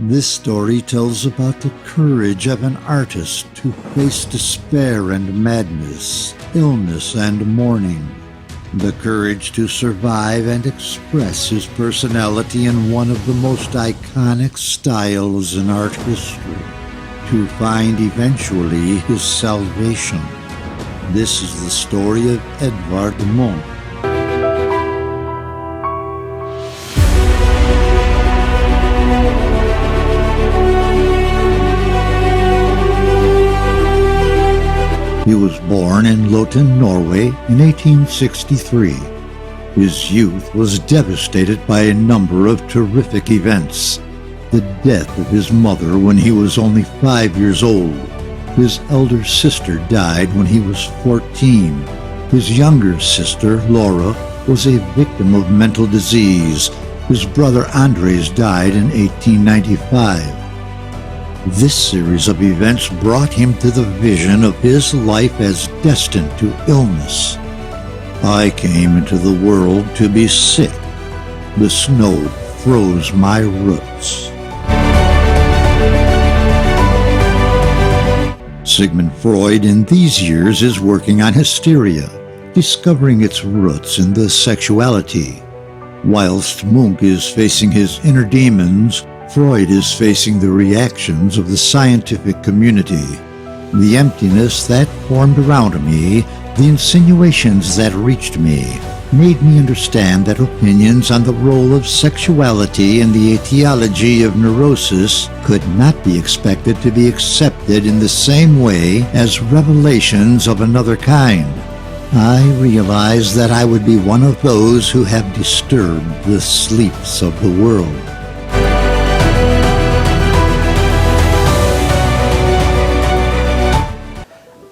This story tells about the courage of an artist to face despair and madness, illness and mourning, the courage to survive and express his personality in one of the most iconic styles in art history, to find eventually his salvation. This is the story of Edvard Munch. He was born in Loten, Norway in 1863. His youth was devastated by a number of terrific events. The death of his mother when he was only 5 years old. His elder sister died when he was 14. His younger sister, Laura, was a victim of mental disease. His brother Andres died in 1895. This series of events brought him to the vision of his life as destined to illness. I came into the world to be sick. The snow froze my roots. Sigmund Freud in these years is working on hysteria, discovering its roots in the sexuality. Whilst Munch is facing his inner demons, Freud is facing the reactions of the scientific community. The emptiness that formed around me, the insinuations that reached me, made me understand that opinions on the role of sexuality in the etiology of neurosis could not be expected to be accepted in the same way as revelations of another kind. I realized that I would be one of those who have disturbed the sleeps of the world.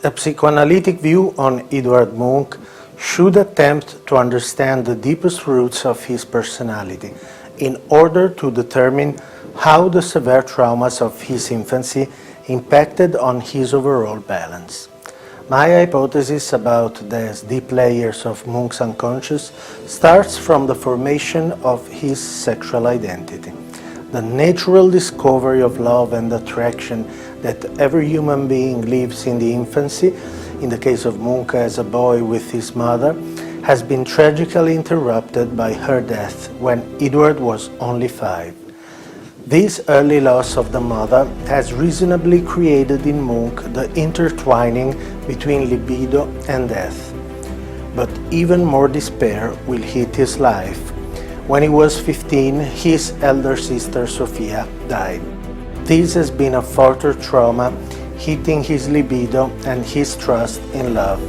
A psychoanalytic view on Edvard Munch should attempt to understand the deepest roots of his personality in order to determine how the severe traumas of his infancy impacted on his overall balance. My hypothesis about these deep layers of Munch's unconscious starts from the formation of his sexual identity. The natural discovery of love and attraction that every human being lives in the infancy, in the case of Munch as a boy with his mother, has been tragically interrupted by her death when Edvard was only 5. This early loss of the mother has reasonably created in Munch the intertwining between libido and death. But even more despair will hit his life. When he was 15, his elder sister Sofia died. This has been a further trauma hitting his libido and his trust in love,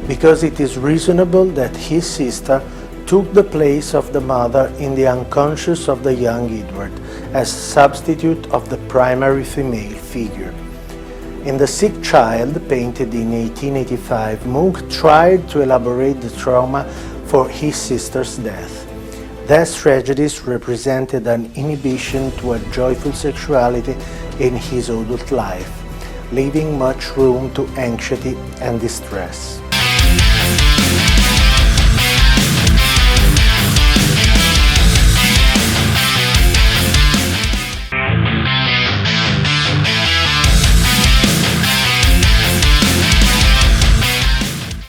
because it is reasonable that his sister took the place of the mother in the unconscious of the young Edvard as substitute of the primary female figure. In The Sick Child, painted in 1885, Munch tried to elaborate the trauma for his sister's death. These tragedies represented an inhibition to a joyful sexuality in his adult life, leaving much room to anxiety and distress.